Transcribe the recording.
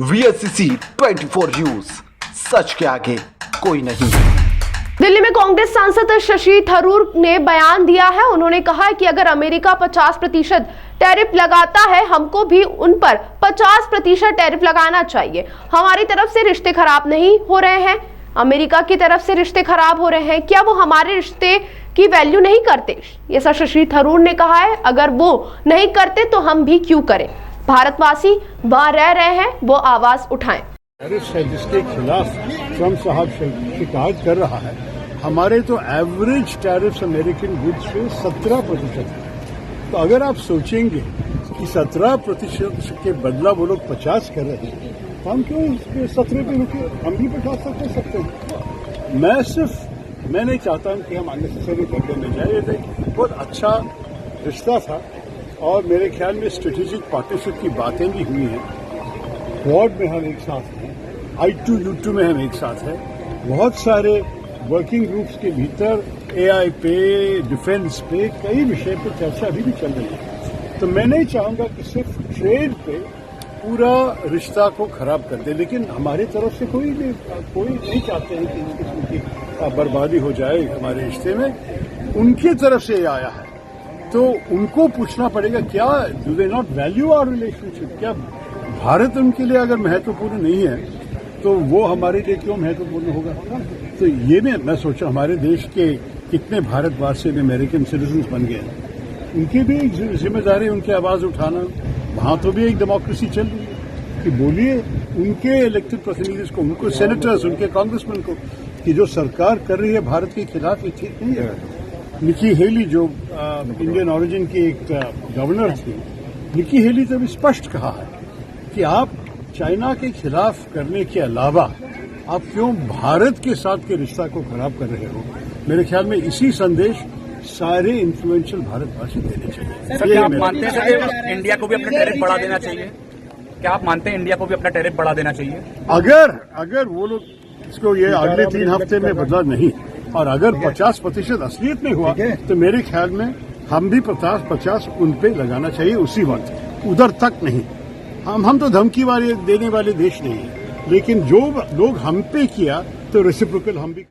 VSCC 24 news, सच के आगे कोई नहीं। दिल्ली में कांग्रेस सांसद शशि थरूर ने बयान दिया है। उन्होंने कहा है कि अगर अमेरिका 50% टैरिफ लगाता है, हमको भी उन पर 50% टैरिफ लगाना चाहिए। हमारी तरफ से रिश्ते खराब नहीं हो रहे हैं, अमेरिका की तरफ से रिश्ते खराब हो रहे हैं। क्या वो हमारे रिश्ते की वैल्यू नहीं करते? ऐसा शशि थरूर ने कहा है। अगर वो नहीं करते तो हम भी क्यों करें? भारतवासी वहां रह रहे हैं, वो आवाज उठाएं। टैरिफ है जिसके खिलाफ ट्रंप साहब शिकायत कर रहा है। हमारे तो एवरेज टैरिफ्स अमेरिकन गुड्स पे 17% है। तो अगर आप सोचेंगे कि 17% के बदला वो लोग 50 कर रहे हैं, तो हम क्यों 17 पे रुके? हम भी 50 तक कर सकते हैं। मैं नहीं चाहता हूं कि हम अननेसेसरी झगड़े में जाए। ये बहुत अच्छा रिश्ता था और मेरे ख्याल में स्ट्रेटेजिक पार्टनरशिप की बातें भी हुई हैं। क्वाड में हम एक साथ हैं, I2U2 में हम एक साथ हैं। बहुत सारे वर्किंग ग्रुप्स के भीतर AI पे, डिफेंस पे, कई विषय पर चर्चा अभी भी चल रही है। तो मैं नहीं चाहूंगा कि सिर्फ ट्रेड पे पूरा रिश्ता को खराब कर दे, लेकिन हमारी तरफ से कोई नहीं चाहते हैं कि इस किस्म की बर्बादी हो जाए हमारे रिश्ते में। उनकी तरफ से ये आया है तो उनको पूछना पड़ेगा, क्या do they not value our relationship? क्या भारत उनके लिए अगर महत्वपूर्ण नहीं है तो वो हमारे लिए क्यों महत्वपूर्ण होगा? तो ये मैं सोचा हमारे देश के कितने भारतवासी अमेरिकन सिटीजन्स बन गए हैं, उनकी भी एक जिम्मेदारी उनकी आवाज उठाना। वहां तो भी एक डेमोक्रेसी चल रही है कि बोलिए उनके इलेक्टेड प्रतिनिधि को, उनको सेनेटर्स, उनके कांग्रेसमैन को कि जो सरकार कर रही है भारत के खिलाफ, ये ठीक नहीं है। निकी हेली जो इंडियन ओरिजिन की एक गवर्नर थी, निकी हेली ने भी स्पष्ट कहा है कि आप चाइना के खिलाफ करने के अलावा आप क्यों भारत के साथ के रिश्ता को खराब कर रहे हो? मेरे ख्याल में इसी संदेश सारे इन्फ्लुएंशियल भारतवासी देने चाहिए। सर, क्या आप मानते हैं कि इंडिया को भी अपना टैरिफ बढ़ा देना चाहिए? क्या आप मानते हैं इंडिया को भी अपना टैरिफ बढ़ा देना चाहिए? अगर वो लोग इसको ये अगले 3 हफ्ते में बदला नहीं और अगर 50% असलियत में हुआ तो मेरे ख्याल में हम भी 50 उन पे लगाना चाहिए उसी वक्त, उधर तक नहीं। हम तो धमकी वाले देने वाले देश नहीं है, लेकिन जो लोग हम पे किया तो रेसिप्रोकल हम भी